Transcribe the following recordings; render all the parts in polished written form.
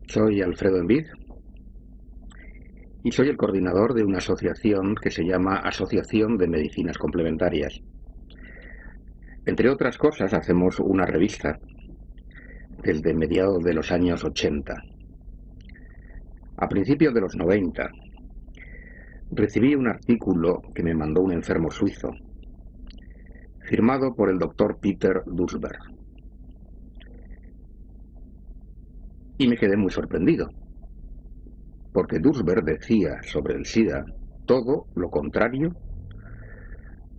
Soy Alfredo Envid y soy el coordinador de una asociación que se llama Asociación de Medicinas Complementarias. Entre otras cosas, hacemos una revista desde mediados de los años 80. A principios de los 90, recibí un artículo que me mandó un enfermo suizo, firmado por el doctor Peter Duesberg. Y me quedé muy sorprendido, porque Duesberg decía sobre el SIDA todo lo contrario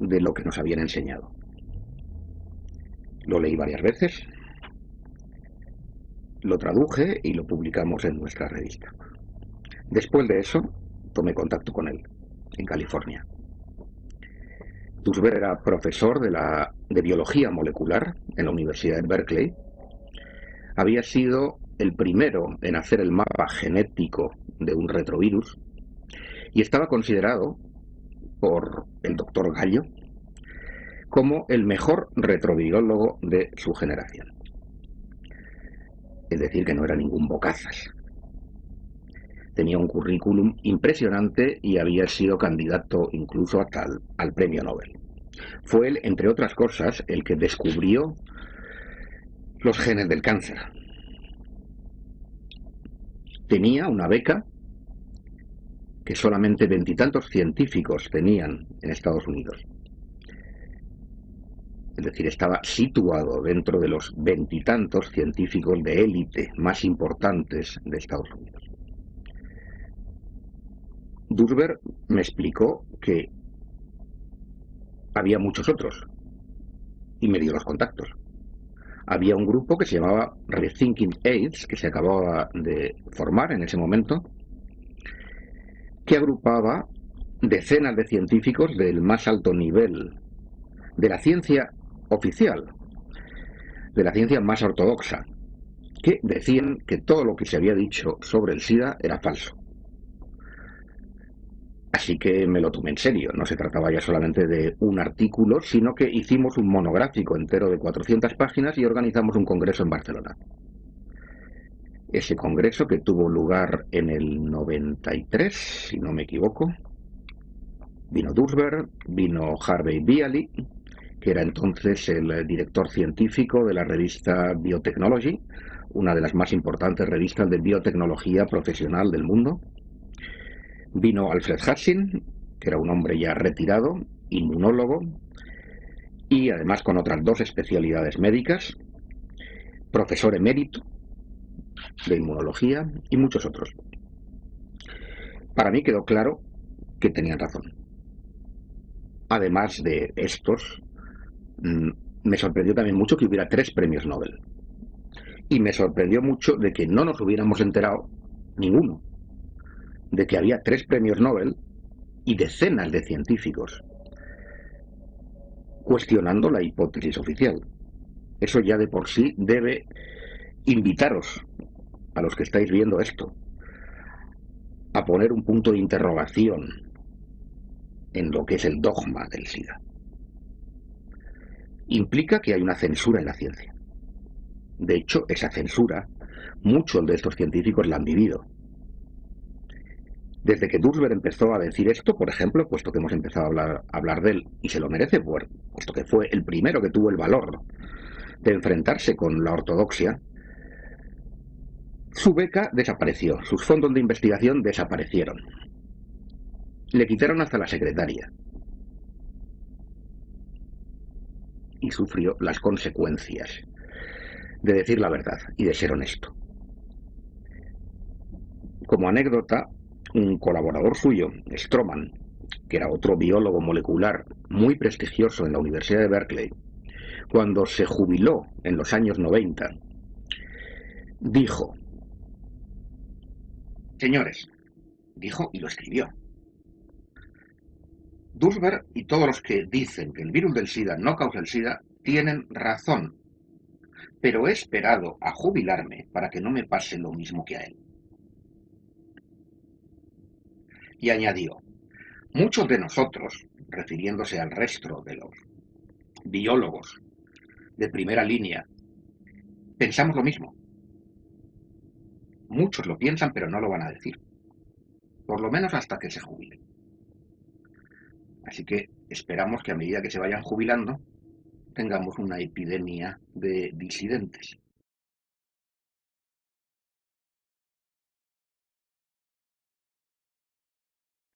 de lo que nos habían enseñado. Lo leí varias veces, lo traduje y lo publicamos en nuestra revista. Después de eso, tomé contacto con él, en California. Duesberg era profesor de biología molecular en la Universidad de Berkeley. Había sido el primero en hacer el mapa genético de un retrovirus y estaba considerado por el doctor Gallo como el mejor retrovirólogo de su generación. Es decir, que no era ningún bocazas. Tenía un currículum impresionante y había sido candidato incluso al premio Nobel. Fue él, entre otras cosas, el que descubrió los genes del cáncer. Tenía una beca que solamente veintitantos científicos tenían en Estados Unidos. Es decir, estaba situado dentro de los veintitantos científicos de élite más importantes de Estados Unidos. Duesberg me explicó que había muchos otros y me dio los contactos. Había un grupo que se llamaba Rethinking AIDS, que se acababa de formar en ese momento, que agrupaba decenas de científicos del más alto nivel de la ciencia oficial, de la ciencia más ortodoxa, que decían que todo lo que se había dicho sobre el SIDA era falso. Así que me lo tomé en serio, no se trataba ya solamente de un artículo, sino que hicimos un monográfico entero de 400 páginas y organizamos un congreso en Barcelona. Ese congreso, que tuvo lugar en el 93, si no me equivoco, vino Duesberg, vino Harvey Bialy, que era entonces el director científico de la revista Biotechnology, una de las más importantes revistas de biotecnología profesional del mundo. Vino Alfred Hassin, que era un hombre ya retirado, inmunólogo, y además con otras dos especialidades médicas, profesor emérito de inmunología y muchos otros. Para mí quedó claro que tenían razón. Además de estos, me sorprendió también mucho que hubiera 3 premios Nobel. Y me sorprendió mucho de que no nos hubiéramos enterado, ninguno, de que había 3 premios Nobel y decenas de científicos cuestionando la hipótesis oficial. Eso ya de por sí debe invitaros, a los que estáis viendo esto, a poner un punto de interrogación en lo que es el dogma del SIDA. Implica que hay una censura en la ciencia. De hecho, esa censura, muchos de estos científicos la han vivido. Desde que Duesberg empezó a decir esto, por ejemplo, puesto que hemos empezado a hablar de él, y se lo merece, puesto que fue el primero que tuvo el valor de enfrentarse con la ortodoxia, su beca desapareció, sus fondos de investigación desaparecieron. Le quitaron hasta la secretaria. Y sufrió las consecuencias de decir la verdad y de ser honesto. Como anécdota, un colaborador suyo, Stroman, que era otro biólogo molecular muy prestigioso en la Universidad de Berkeley, cuando se jubiló en los años 90, dijo, señores, dijo y lo escribió, Duesberg y todos los que dicen que el virus del SIDA no causa el SIDA tienen razón, pero he esperado a jubilarme para que no me pase lo mismo que a él. Y añadió, muchos de nosotros, refiriéndose al resto de los biólogos de primera línea, pensamos lo mismo. Muchos lo piensan, pero no lo van a decir. Por lo menos hasta que se jubilen. Así que esperamos que a medida que se vayan jubilando, tengamos una epidemia de disidentes.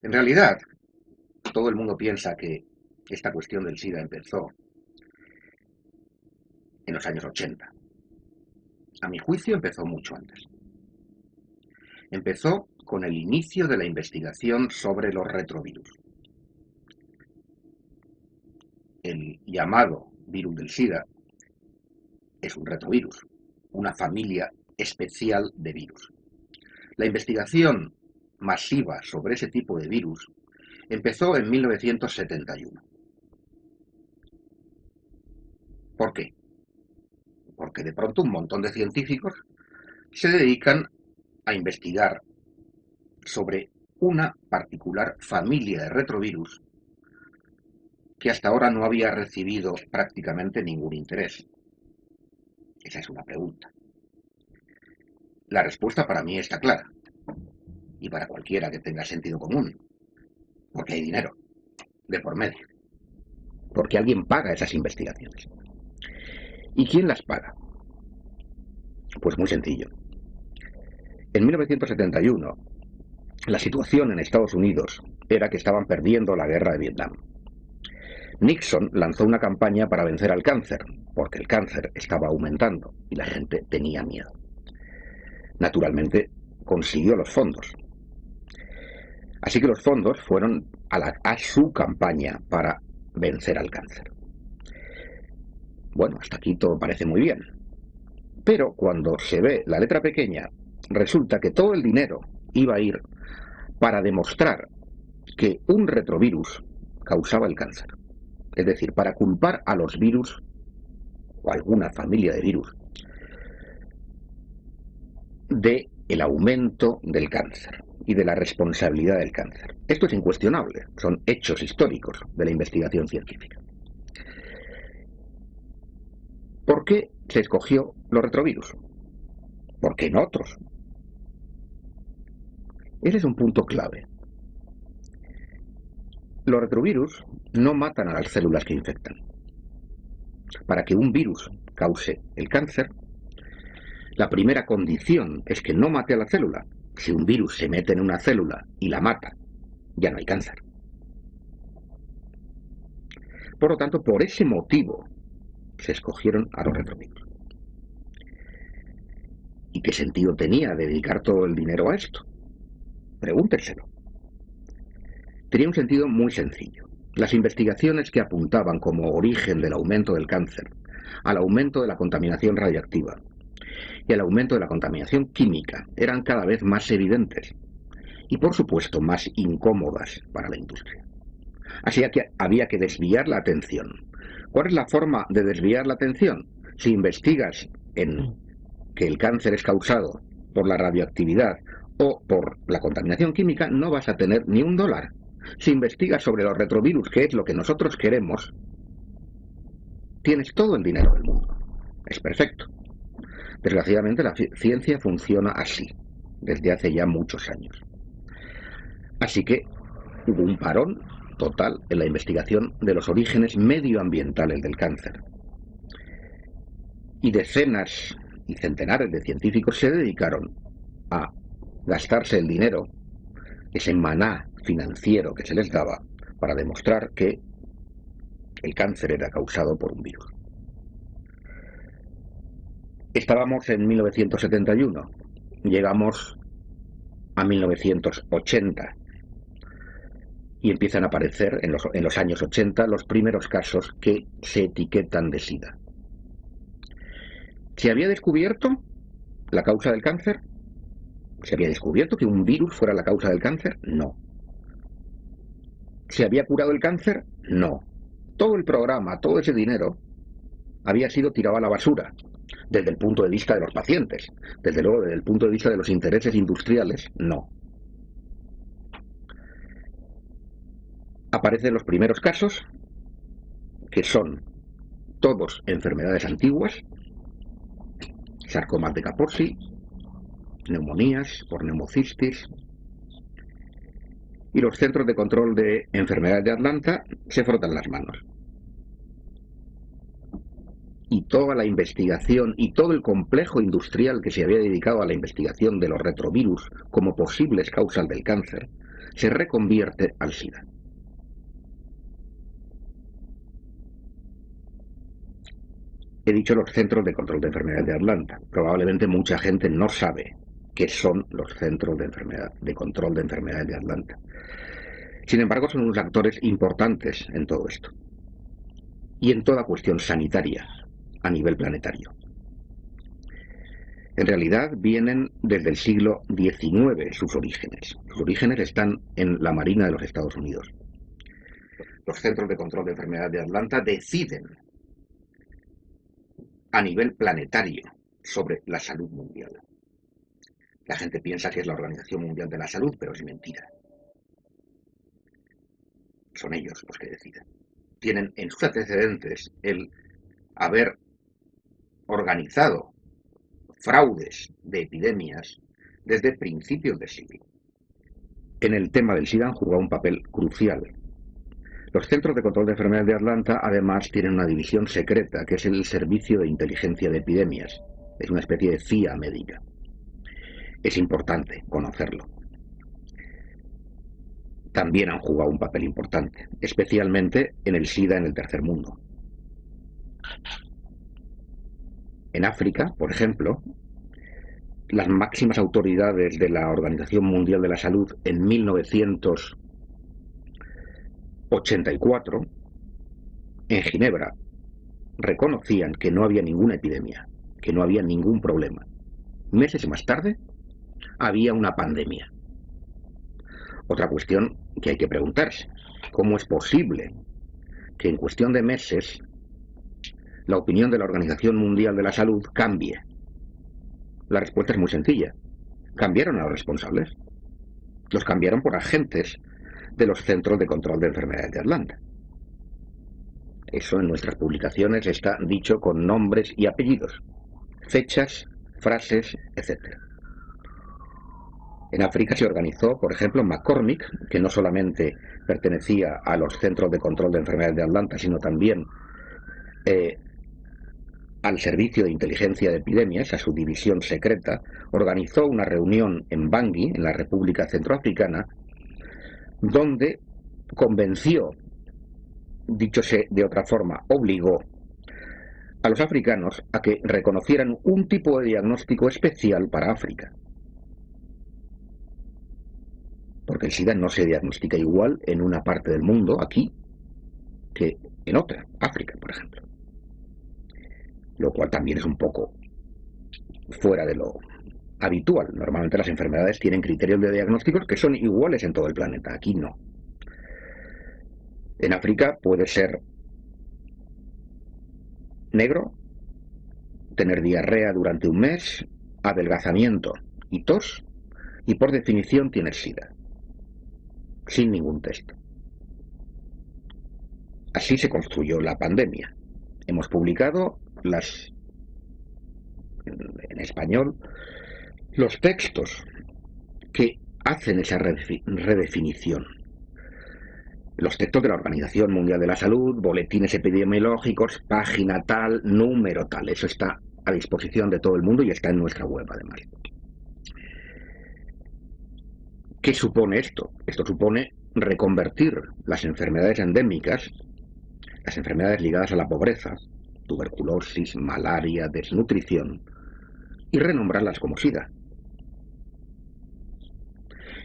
En realidad, todo el mundo piensa que esta cuestión del SIDA empezó en los años 80. A mi juicio empezó mucho antes. Empezó con el inicio de la investigación sobre los retrovirus. El llamado virus del SIDA es un retrovirus, una familia especial de virus. La investigación masiva sobre ese tipo de virus empezó en 1971. ¿Por qué? Porque de pronto un montón de científicos se dedican a investigar sobre una particular familia de retrovirus que hasta ahora no había recibido prácticamente ningún interés. Esa es una pregunta. La respuesta para mí está clara, y para cualquiera que tenga sentido común, porque hay dinero de por medio, porque alguien paga esas investigaciones. ¿Y quién las paga? Pues muy sencillo. En 1971, la situación en Estados Unidos era que estaban perdiendo la guerra de Vietnam. Nixon lanzó una campaña para vencer al cáncer, porque el cáncer estaba aumentando y la gente tenía miedo. Naturalmente, consiguió los fondos. Así que los fondos fueron a su campaña para vencer al cáncer. Bueno, hasta aquí todo parece muy bien. Pero cuando se ve la letra pequeña, resulta que todo el dinero iba a ir para demostrar que un retrovirus causaba el cáncer. Es decir, para culpar a los virus o alguna familia de virus del aumento del cáncer y de la responsabilidad del cáncer. Esto es incuestionable, son hechos históricos de la investigación científica. ¿Por qué se escogió los retrovirus? ¿Por qué no otros? Ese es un punto clave. Los retrovirus no matan a las células que infectan. Para que un virus cause el cáncer, la primera condición es que no mate a la célula. Si un virus se mete en una célula y la mata, ya no hay cáncer. Por lo tanto, por ese motivo se escogieron a los retrovirus. ¿Y qué sentido tenía dedicar todo el dinero a esto? Pregúntenselo. Tenía un sentido muy sencillo. Las investigaciones que apuntaban como origen del aumento del cáncer al aumento de la contaminación radiactiva y al aumento de la contaminación química eran cada vez más evidentes y, por supuesto, más incómodas para la industria. Así que había que desviar la atención. ¿Cuál es la forma de desviar la atención? Si investigas en que el cáncer es causado por la radioactividad o por la contaminación química, no vas a tener ni un dólar. Si investigas sobre los retrovirus, que es lo que nosotros queremos, tienes todo el dinero del mundo. Es perfecto. Desgraciadamente la ciencia funciona así, desde hace ya muchos años. Así que hubo un parón total en la investigación de los orígenes medioambientales del cáncer. Y decenas y centenares de científicos se dedicaron a gastarse el dinero, ese maná financiero que se les daba, para demostrar que el cáncer era causado por un virus. Estábamos en 1971, llegamos a 1980 y empiezan a aparecer en los años 80 los primeros casos que se etiquetan de SIDA. ¿Se había descubierto la causa del cáncer? ¿Se había descubierto que un virus fuera la causa del cáncer? No. ¿Se había curado el cáncer? No. Todo el programa, todo ese dinero, había sido tirado a la basura, desde el punto de vista de los pacientes. Desde luego, desde el punto de vista de los intereses industriales, no. Aparecen los primeros casos, que son todos enfermedades antiguas, sarcomas de Kaposi, neumonías, por neumocistis. Y los Centros de Control de Enfermedades de Atlanta se frotan las manos. Y toda la investigación y todo el complejo industrial que se había dedicado a la investigación de los retrovirus como posibles causas del cáncer se reconvierte al SIDA. He dicho los Centros de Control de Enfermedades de Atlanta. Probablemente mucha gente no sabe qué son los Centros de Control de Enfermedades de Atlanta. Sin embargo, son unos actores importantes en todo esto y en toda cuestión sanitaria a nivel planetario. En realidad vienen desde el siglo XIX sus orígenes. Sus orígenes están en la Marina de los Estados Unidos. Los Centros de Control de Enfermedades de Atlanta deciden a nivel planetario sobre la salud mundial. La gente piensa que es la Organización Mundial de la Salud, pero es mentira. Son ellos los que deciden. Tienen en sus antecedentes el haber organizado fraudes de epidemias desde principios del siglo. En el tema del SIDA han jugado un papel crucial. Los Centros de Control de Enfermedades de Atlanta además tienen una división secreta que es el Servicio de Inteligencia de Epidemias. Es una especie de CIA médica. Es importante conocerlo. También han jugado un papel importante, especialmente en el SIDA en el tercer mundo. En África, por ejemplo, las máximas autoridades de la Organización Mundial de la Salud en 1984, en Ginebra, reconocían que no había ninguna epidemia, que no había ningún problema. Meses más tarde, había una pandemia. Otra cuestión que hay que preguntarse, ¿cómo es posible que en cuestión de meses la opinión de la Organización Mundial de la Salud cambie? La respuesta es muy sencilla. Cambiaron a los responsables. Los cambiaron por agentes de los Centros de Control de Enfermedades de Atlanta. Eso en nuestras publicaciones está dicho con nombres y apellidos, fechas, frases, etc. En África se organizó, por ejemplo, McCormick, que no solamente pertenecía a los Centros de Control de Enfermedades de Atlanta, sino también al Servicio de Inteligencia de Epidemias, a su división secreta, organizó una reunión en Bangui, en la República Centroafricana, donde convenció, díchose de otra forma, obligó a los africanos a que reconocieran un tipo de diagnóstico especial para África. Porque el SIDA no se diagnostica igual en una parte del mundo, aquí, que en otra, África, por ejemplo. Lo cual también es un poco fuera de lo habitual. Normalmente las enfermedades tienen criterios de diagnósticos que son iguales en todo el planeta, aquí no. En África puede ser negro, tener diarrea durante un mes, adelgazamiento y tos, y por definición tienes SIDA, sin ningún test. Así se construyó la pandemia. Hemos publicado en español los textos que hacen esa redefinición. Los textos de la Organización Mundial de la Salud, boletines epidemiológicos, página tal, número tal. Eso está a disposición de todo el mundo y está en nuestra web además. ¿Qué supone esto? Esto supone reconvertir las enfermedades endémicas, las enfermedades ligadas a la pobreza, tuberculosis, malaria, desnutrición, y renombrarlas como SIDA.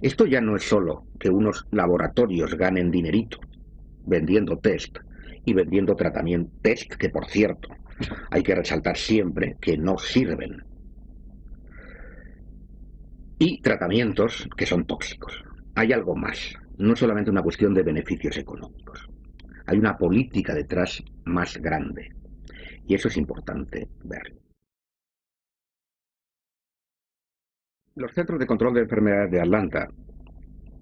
Esto ya no es solo que unos laboratorios ganen dinerito vendiendo test y vendiendo tratamiento, test que por cierto hay que resaltar siempre que no sirven, y tratamientos que son tóxicos. Hay algo más, no es solamente una cuestión de beneficios económicos, hay una política detrás más grande, y eso es importante verlo. Los Centros de Control de Enfermedades de Atlanta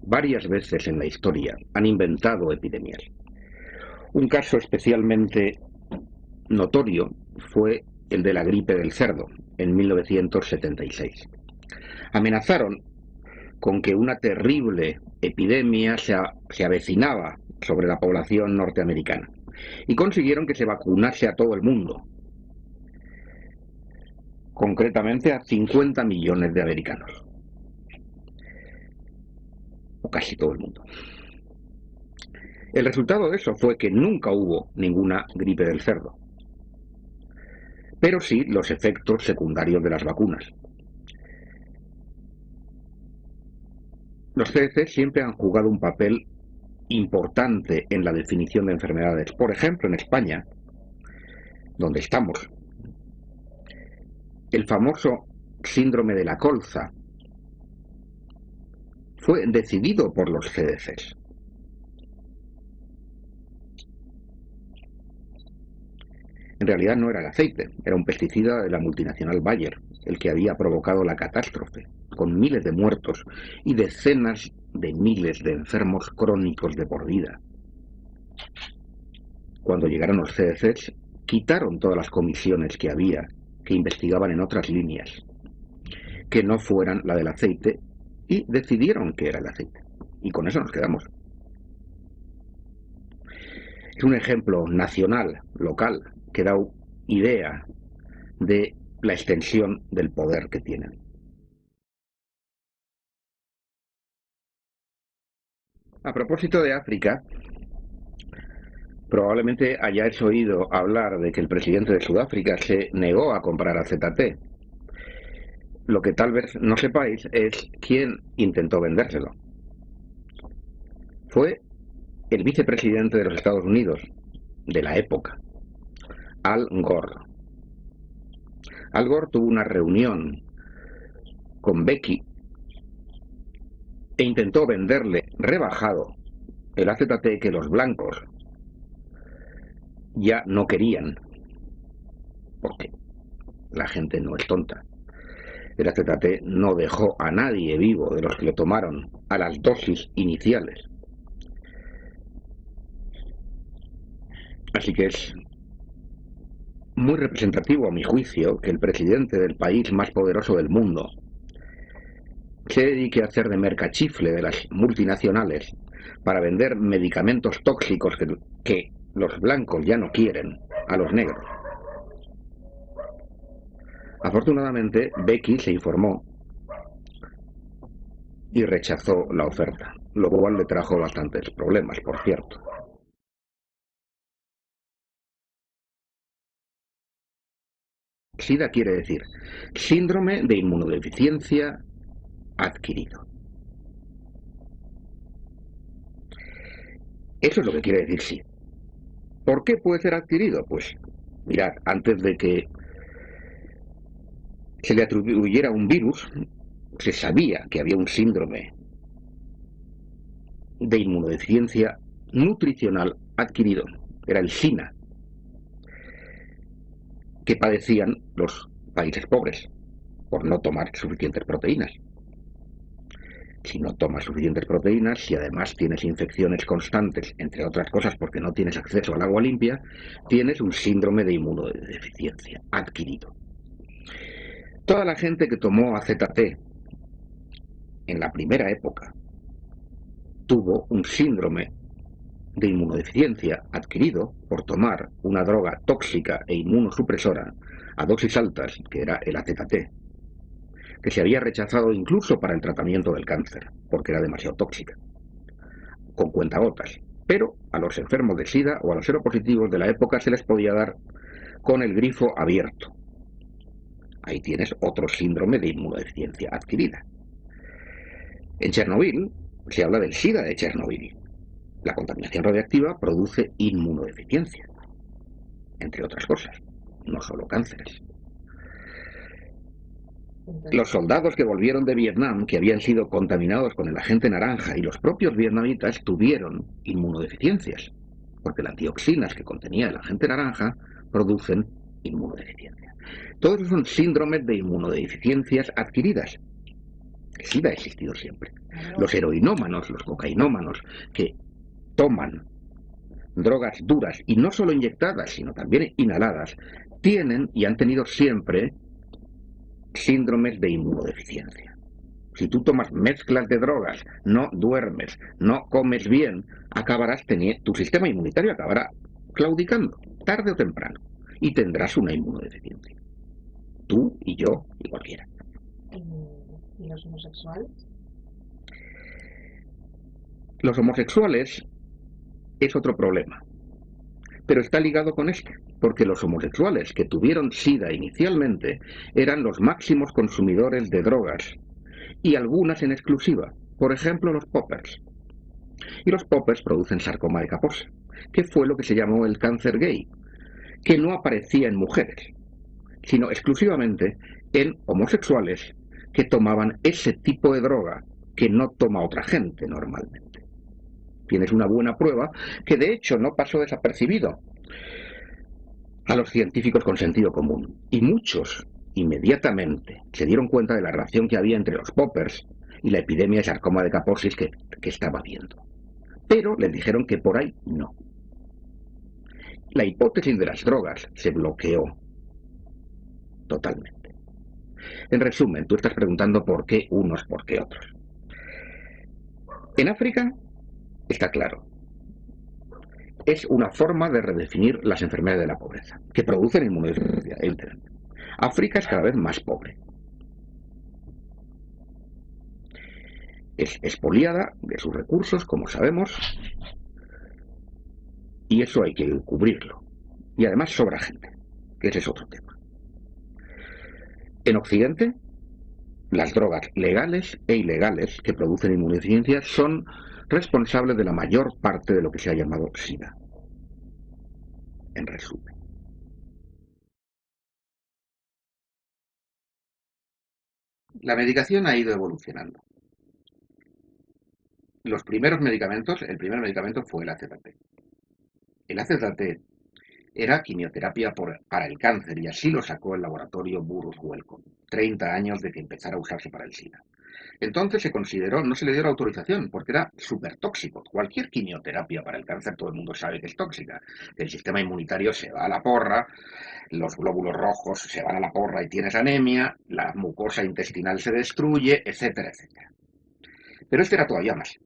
varias veces en la historia han inventado epidemias. Un caso especialmente notorio fue el de la gripe del cerdo en 1976. Amenazaron con que una terrible epidemia se avecinaba sobre la población norteamericana y consiguieron que se vacunase a todo el mundo, concretamente a 50 millones de americanos, o casi todo el mundo. El resultado de eso fue que nunca hubo ninguna gripe del cerdo, pero sí los efectos secundarios de las vacunas. Los CDC siempre han jugado un papel importante en la definición de enfermedades. Por ejemplo, en España, donde estamos, el famoso síndrome de la colza fue decidido por los CDCs. En realidad no era el aceite, era un pesticida de la multinacional Bayer, el que había provocado la catástrofe, con miles de muertos y decenas de miles de enfermos crónicos de por vida. Cuando llegaron los CDCs, quitaron todas las comisiones que había, que investigaban en otras líneas, que no fueran la del aceite, y decidieron que era el aceite. Y con eso nos quedamos. Es un ejemplo nacional, local, que da idea de la extensión del poder que tienen. A propósito de África, probablemente hayáis oído hablar de que el presidente de Sudáfrica se negó a comprar AZT. Lo que tal vez no sepáis es quién intentó vendérselo. Fue el vicepresidente de los Estados Unidos de la época, Al Gore. Al Gore tuvo una reunión con Becky e intentó venderle rebajado el AZT que los blancos ya no querían, porque la gente no es tonta. El AZT no dejó a nadie vivo de los que lo tomaron a las dosis iniciales. Así que es muy representativo, a mi juicio, que el presidente del país más poderoso del mundo se dedique a hacer de mercachifle de las multinacionales para vender medicamentos tóxicos que los blancos ya no quieren a los negros. Afortunadamente, Becky se informó y rechazó la oferta, lo cual le trajo bastantes problemas, por cierto. SIDA quiere decir síndrome de inmunodeficiencia adquirido. Eso es lo que quiere decir SIDA. ¿Por qué puede ser adquirido? Pues mirad, antes de que se le atribuyera un virus, se sabía que había un síndrome de inmunodeficiencia nutricional adquirido. Era el SINA, que padecían los países pobres por no tomar suficientes proteínas. Si no tomas suficientes proteínas, si además tienes infecciones constantes, entre otras cosas porque no tienes acceso al agua limpia, tienes un síndrome de inmunodeficiencia adquirido. Toda la gente que tomó AZT en la primera época tuvo un síndrome de inmunodeficiencia adquirido por tomar una droga tóxica e inmunosupresora a dosis altas, que era el AZT, que se había rechazado incluso para el tratamiento del cáncer, porque era demasiado tóxica, con cuentagotas. Pero a los enfermos de SIDA o a los seropositivos de la época se les podía dar con el grifo abierto. Ahí tienes otro síndrome de inmunodeficiencia adquirida. En Chernobyl se habla del SIDA de Chernobyl. La contaminación radiactiva produce inmunodeficiencia, entre otras cosas, no solo cánceres. Los soldados que volvieron de Vietnam, que habían sido contaminados con el agente naranja, y los propios vietnamitas tuvieron inmunodeficiencias, porque las dioxinas que contenía el agente naranja producen inmunodeficiencia. Todos esos son síndromes de inmunodeficiencias adquiridas. El SIDA ha existido siempre. Los heroinómanos, los cocainómanos, que toman drogas duras, y no solo inyectadas, sino también inhaladas, tienen y han tenido siempre síndromes de inmunodeficiencia. Si tú tomas mezclas de drogas, no duermes, no comes bien, tu sistema inmunitario acabará claudicando, tarde o temprano, y tendrás una inmunodeficiencia. Tú y yo y cualquiera. ¿Y los homosexuales? Los homosexuales es otro problema, pero está ligado con esto, porque los homosexuales que tuvieron SIDA inicialmente eran los máximos consumidores de drogas, y algunas en exclusiva, por ejemplo los poppers. Y los poppers producen sarcoma de Kaposi, que fue lo que se llamó el cáncer gay, que no aparecía en mujeres, sino exclusivamente en homosexuales que tomaban ese tipo de droga que no toma otra gente normalmente. Tienes una buena prueba que de hecho no pasó desapercibido a los científicos con sentido común. Y muchos inmediatamente se dieron cuenta de la relación que había entre los poppers y la epidemia de sarcoma de Kaposi que estaba habiendo. Pero les dijeron que por ahí no. La hipótesis de las drogas se bloqueó totalmente. En resumen, tú estás preguntando por qué unos, por qué otros. En África está claro. Es una forma de redefinir las enfermedades de la pobreza, que producen inmunodeficiencia. África es cada vez más pobre. Es expoliada de sus recursos, como sabemos, y eso hay que cubrirlo. Y además sobra gente, que ese es otro tema. En Occidente, las drogas legales e ilegales que producen inmunodeficiencia son responsables de la mayor parte de lo que se ha llamado SIDA. En resumen. La medicación ha ido evolucionando. Los primeros medicamentos, el primer medicamento fue el AZT. El AZT era quimioterapia para el cáncer y así lo sacó el laboratorio Burroughs Wellcome, 30 años de que empezara a usarse para el SIDA. Entonces se consideró, no se le dio la autorización porque era súper tóxico. Cualquier quimioterapia para el cáncer todo el mundo sabe que es tóxica. El sistema inmunitario se va a la porra, los glóbulos rojos se van a la porra y tienes anemia, la mucosa intestinal se destruye, etcétera, etcétera. Pero este era todavía más,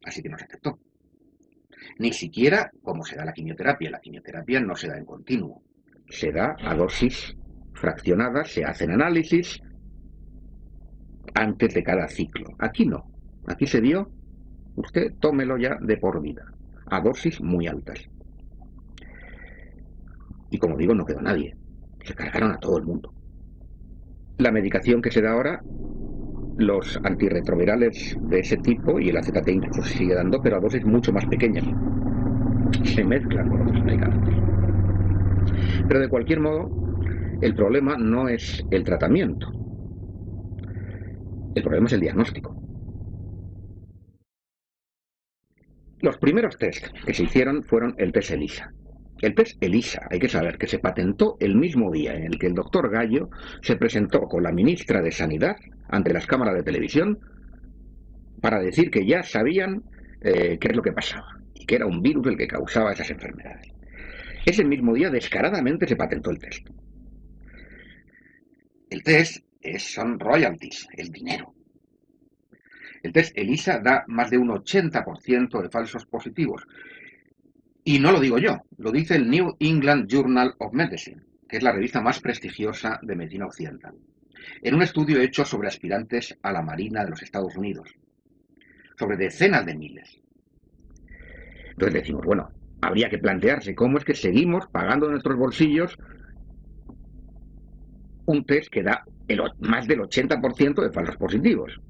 así que no se aceptó. Ni siquiera como se da la quimioterapia no se da en continuo. Se da a dosis fraccionadas, se hacen análisis antes de cada ciclo. Aquí no. Aquí se dio, usted tómelo ya de por vida, a dosis muy altas. Y como digo, no quedó nadie. Se cargaron a todo el mundo. La medicación que se da ahora, los antirretrovirales de ese tipo, y el AZT incluso se sigue dando, pero a dosis mucho más pequeñas. Se mezclan con otros medicamentos. Pero de cualquier modo, el problema no es el tratamiento. El problema es el diagnóstico. Los primeros test que se hicieron fueron el test ELISA. El test ELISA, hay que saber que se patentó el mismo día en el que el doctor Gallo se presentó con la ministra de Sanidad ante las cámaras de televisión para decir que ya sabían qué es lo que pasaba y que era un virus el que causaba esas enfermedades. Ese mismo día descaradamente se patentó el test. El test son royalties, el dinero. El test ELISA da más de un 80% de falsos positivos. Y no lo digo yo, lo dice el New England Journal of Medicine, que es la revista más prestigiosa de medicina occidental, en un estudio hecho sobre aspirantes a la Marina de los Estados Unidos, sobre decenas de miles. Entonces decimos, bueno, habría que plantearse cómo es que seguimos pagando de nuestros bolsillos un test que da más del 80% de falsos positivos.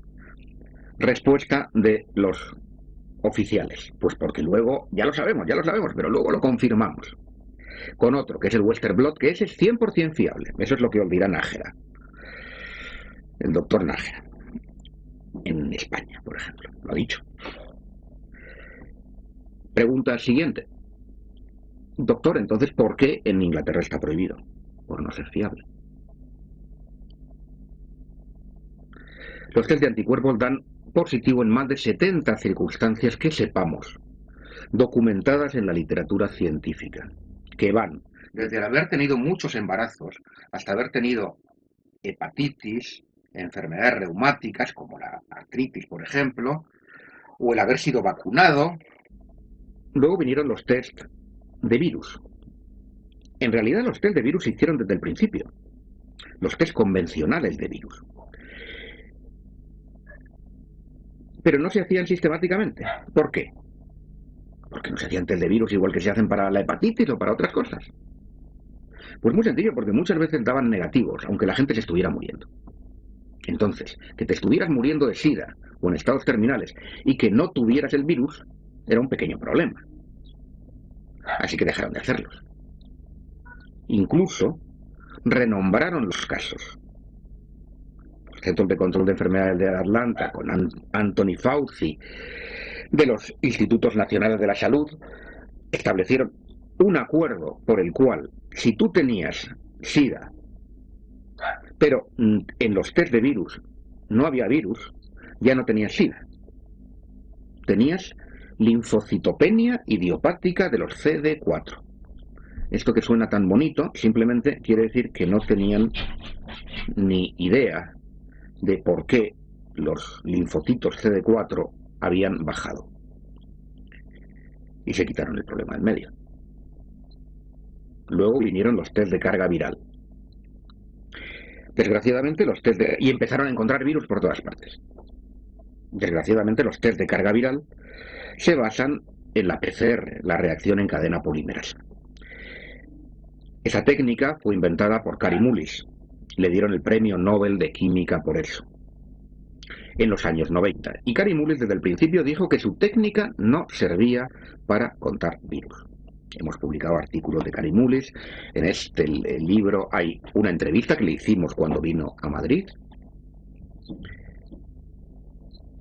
Respuesta de los oficiales, pues porque luego, ya lo sabemos, pero luego lo confirmamos con otro, que es el Western Blot, que ese es 100% fiable. Eso es lo que os dirá Nájera, el doctor Nájera, en España, por ejemplo, lo ha dicho. Pregunta siguiente. Doctor, entonces, ¿por qué en Inglaterra está prohibido? Por no ser fiable. Los test de anticuerpos dan positivo en más de 70 circunstancias que sepamos, documentadas en la literatura científica, que van desde el haber tenido muchos embarazos hasta haber tenido hepatitis, enfermedades reumáticas como la artritis, por ejemplo, o el haber sido vacunado. Luego vinieron los test de virus. En realidad los test de virus se hicieron desde el principio, los test convencionales de virus. Pero no se hacían sistemáticamente. ¿Por qué? Porque no se hacían test de virus igual que se hacen para la hepatitis o para otras cosas. Pues muy sencillo, porque muchas veces daban negativos, aunque la gente se estuviera muriendo. Entonces, que te estuvieras muriendo de SIDA o en estados terminales y que no tuvieras el virus era un pequeño problema. Así que dejaron de hacerlos. Incluso renombraron los casos. Los Centros de Control de Enfermedades de Atlanta, con Anthony Fauci, de los Institutos Nacionales de la Salud, establecieron un acuerdo por el cual, si tú tenías SIDA, pero en los test de virus no había virus, ya no tenías SIDA. Tenías linfocitopenia idiopática de los CD4. Esto que suena tan bonito simplemente quiere decir que no tenían ni idea de por qué los linfocitos CD4 habían bajado. Y se quitaron el problema del medio. Luego vinieron los test de carga viral. Desgraciadamente y empezaron a encontrar virus por todas partes. Desgraciadamente los test de carga viral se basan en la PCR, la reacción en cadena polimerasa. Esa técnica fue inventada por Kary Mullis. Le dieron el premio Nobel de Química por eso, en los años 90. Y Kary Mullis desde el principio dijo que su técnica no servía para contar virus. Hemos publicado artículos de Kary Mullis. En el libro hay una entrevista que le hicimos cuando vino a Madrid.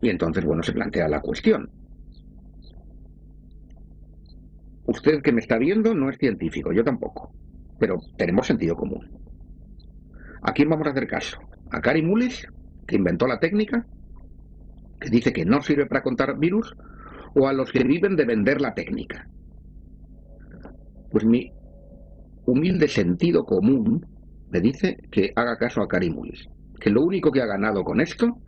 Y entonces, bueno, se plantea la cuestión. Usted que me está viendo no es científico, yo tampoco, pero tenemos sentido común. ¿A quién vamos a hacer caso? ¿A Kary Mullis, que inventó la técnica, que dice que no sirve para contar virus, o a los que viven de vender la técnica? Pues mi humilde sentido común me dice que haga caso a Kary Mullis, que lo único que ha ganado con esto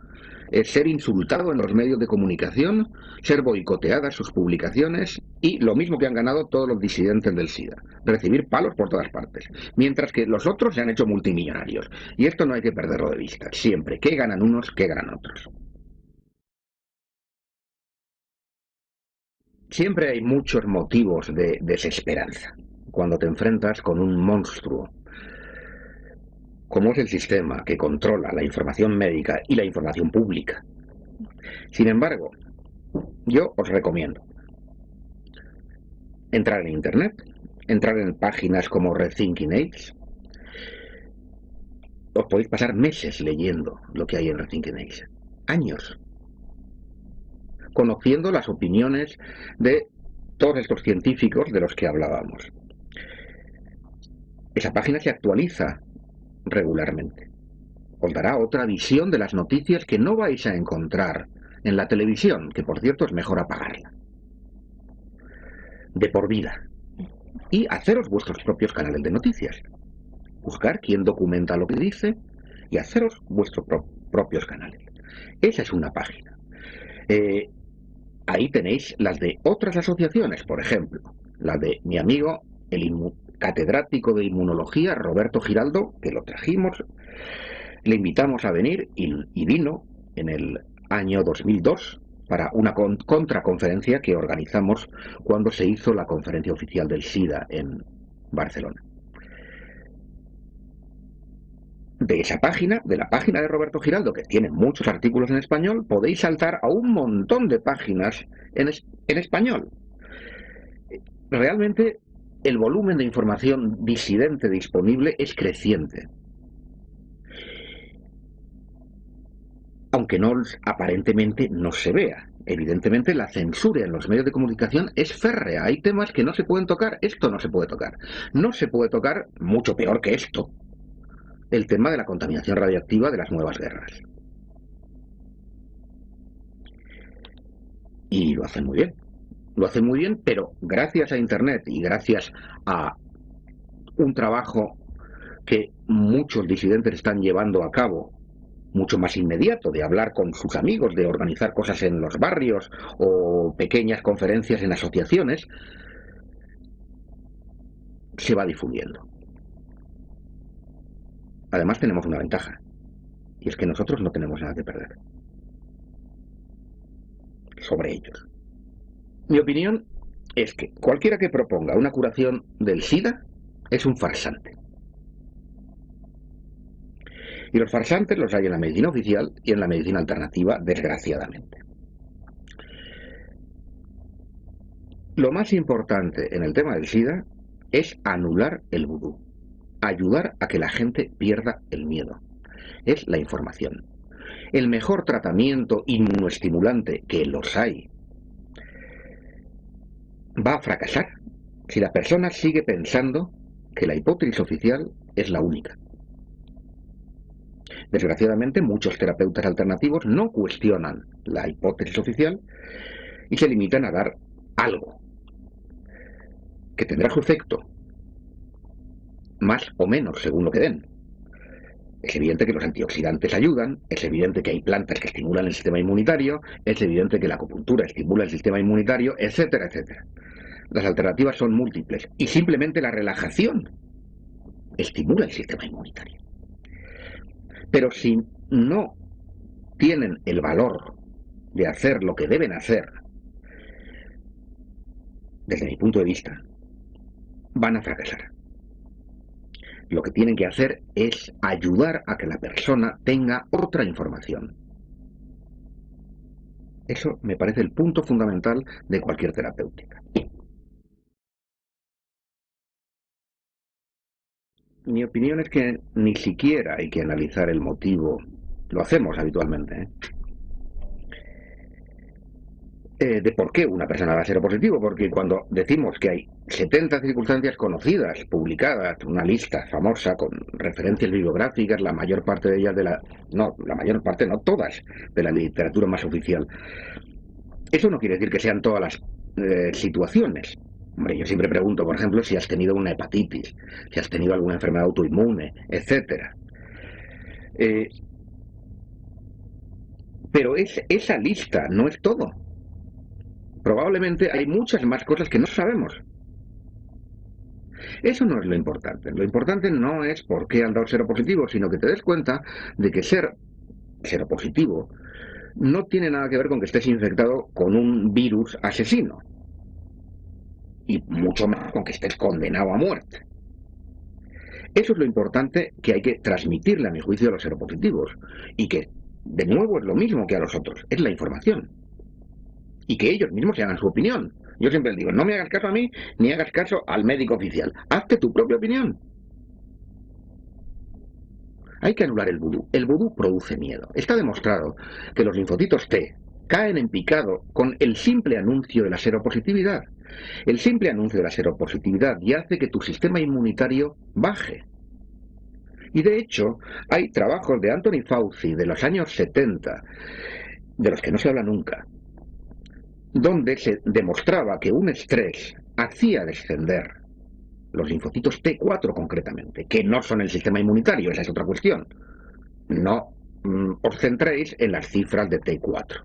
es ser insultado en los medios de comunicación, ser boicoteadas sus publicaciones y lo mismo que han ganado todos los disidentes del SIDA, recibir palos por todas partes, mientras que los otros se han hecho multimillonarios. Y esto no hay que perderlo de vista, siempre, ¿qué ganan unos, qué ganan otros? Siempre hay muchos motivos de desesperanza cuando te enfrentas con un monstruo como es el sistema que controla la información médica y la información pública. Sin embargo, yo os recomiendo entrar en Internet, entrar en páginas como Rethinking AIDS. Os podéis pasar meses leyendo lo que hay en Rethinking AIDS, años, conociendo las opiniones de todos estos científicos de los que hablábamos. Esa página se actualiza regularmente. Os dará otra visión de las noticias que no vais a encontrar en la televisión, que por cierto es mejor apagarla. De por vida. Y haceros vuestros propios canales de noticias. Buscar quién documenta lo que dice y haceros vuestros propios canales. Esa es una página. Ahí tenéis las de otras asociaciones, por ejemplo, la de mi amigo, el catedrático de inmunología, Roberto Giraldo, que lo trajimos, le invitamos a venir y vino en el año 2002 para una contraconferencia que organizamos cuando se hizo la conferencia oficial del SIDA en Barcelona. De esa página, de la página de Roberto Giraldo, que tiene muchos artículos en español, podéis saltar a un montón de páginas en español. Realmente el volumen de información disidente disponible es creciente. Aunque aparentemente no se vea. Evidentemente la censura en los medios de comunicación es férrea. Hay temas que no se pueden tocar. Esto no se puede tocar. No se puede tocar, mucho peor que esto, el tema de la contaminación radiactiva de las nuevas guerras. Y lo hacen muy bien. Lo hacen muy bien, pero gracias a Internet y gracias a un trabajo que muchos disidentes están llevando a cabo, mucho más inmediato, de hablar con sus amigos, de organizar cosas en los barrios o pequeñas conferencias en asociaciones, se va difundiendo. Además tenemos una ventaja, y es que nosotros no tenemos nada que perder sobre ellos. Mi opinión es que cualquiera que proponga una curación del SIDA es un farsante. Y los farsantes los hay en la medicina oficial y en la medicina alternativa, desgraciadamente. Lo más importante en el tema del SIDA es anular el vudú, ayudar a que la gente pierda el miedo. Es la información. El mejor tratamiento inmunoestimulante, que los hay, va a fracasar si la persona sigue pensando que la hipótesis oficial es la única. Desgraciadamente, muchos terapeutas alternativos no cuestionan la hipótesis oficial y se limitan a dar algo que tendrá su efecto, más o menos según lo que den. Es evidente que los antioxidantes ayudan, es evidente que hay plantas que estimulan el sistema inmunitario, es evidente que la acupuntura estimula el sistema inmunitario, etcétera, etcétera. Las alternativas son múltiples y simplemente la relajación estimula el sistema inmunitario. Pero si no tienen el valor de hacer lo que deben hacer, desde mi punto de vista, van a fracasar. Lo que tienen que hacer es ayudar a que la persona tenga otra información. Eso me parece el punto fundamental de cualquier terapéutica. Mi opinión es que ni siquiera hay que analizar el motivo. Lo hacemos habitualmente, de por qué una persona va a ser positivo, porque cuando decimos que hay 70 circunstancias conocidas, publicadas, una lista famosa con referencias bibliográficas, la mayor parte de ellas no todas, de la literatura más oficial, eso no quiere decir que sean todas las situaciones. Hombre, yo siempre pregunto, por ejemplo, si has tenido una hepatitis, si has tenido alguna enfermedad autoinmune, etcétera. Pero esa lista no es todo. Probablemente hay muchas más cosas que no sabemos. Eso no es lo importante. Lo importante no es por qué han dado seropositivo, sino que te des cuenta de que ser seropositivo no tiene nada que ver con que estés infectado con un virus asesino. Y mucho más con que estés condenado a muerte. Eso es lo importante que hay que transmitirle, a mi juicio, a los seropositivos. Y que, de nuevo, es lo mismo que a los otros. Es la información. Y que ellos mismos se hagan su opinión. Yo siempre les digo, no me hagas caso a mí, ni hagas caso al médico oficial. Hazte tu propia opinión. Hay que anular el vudú. El vudú produce miedo. Está demostrado que los linfocitos T caen en picado con el simple anuncio de la seropositividad. El simple anuncio de la seropositividad ya hace que tu sistema inmunitario baje. Y de hecho, hay trabajos de Anthony Fauci de los años 70, de los que no se habla nunca, donde se demostraba que un estrés hacía descender los linfocitos T4 concretamente, que no son el sistema inmunitario, esa es otra cuestión. No os centréis en las cifras de T4.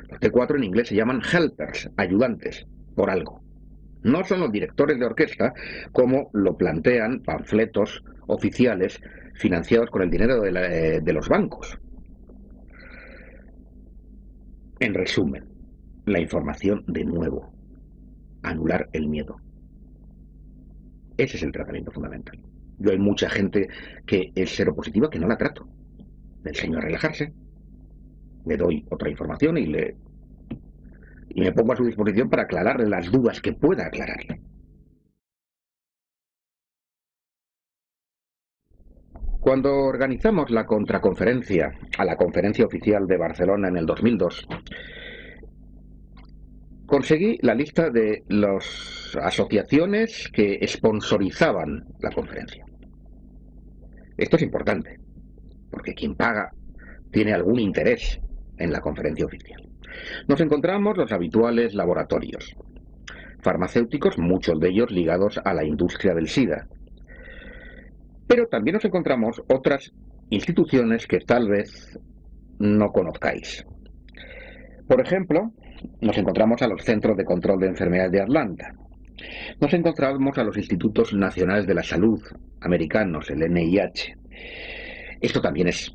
Los T4 en inglés se llaman helpers, ayudantes, por algo. No son los directores de orquesta como lo plantean panfletos oficiales financiados con el dinero de los bancos. En resumen, la información de nuevo. Anular el miedo. Ese es el tratamiento fundamental. Yo hay mucha gente que es seropositiva que no la trato. Le enseño a relajarse, le doy otra información y me pongo a su disposición para aclararle las dudas que pueda aclararle. Cuando organizamos la contraconferencia a la conferencia oficial de Barcelona en el 2002, conseguí la lista de las asociaciones que sponsorizaban la conferencia. Esto es importante, porque quien paga tiene algún interés en la conferencia oficial. Nos encontramos los habituales laboratorios farmacéuticos, muchos de ellos ligados a la industria del SIDA. Pero también nos encontramos otras instituciones que tal vez no conozcáis. Por ejemplo, nos encontramos a los Centros de Control de Enfermedades de Atlanta. Nos encontramos a los Institutos Nacionales de la Salud americanos, el NIH. Esto también es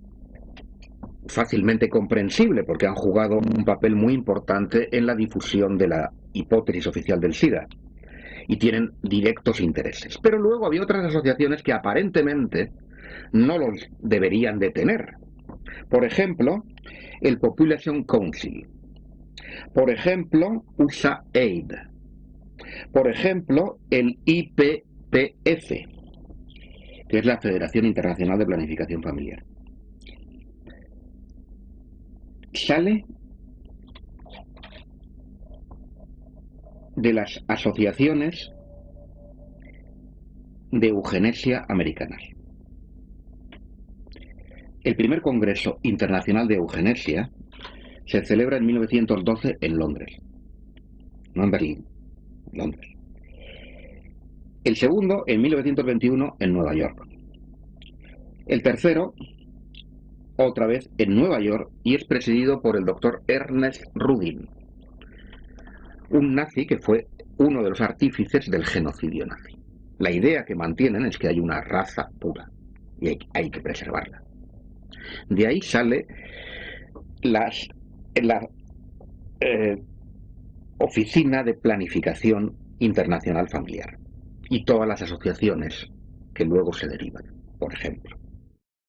fácilmente comprensible porque han jugado un papel muy importante en la difusión de la hipótesis oficial del SIDA y tienen directos intereses. Pero luego había otras asociaciones que aparentemente no los deberían de tener. Por ejemplo, el Population Council. Por ejemplo, USAID. Por ejemplo, el IPPF, que es la Federación Internacional de Planificación Familiar. Sale de las asociaciones de eugenesia americanas. El primer Congreso Internacional de Eugenesia se celebra en 1912 en Londres, no en Berlín, Londres. El segundo en 1921 en Nueva York. El tercero, otra vez en Nueva York, y es presidido por el doctor Ernest Rudin, un nazi que fue uno de los artífices del genocidio nazi. La idea que mantienen es que hay una raza pura y hay que preservarla. De ahí sale la Oficina de Planificación Internacional Familiar y todas las asociaciones que luego se derivan, por ejemplo.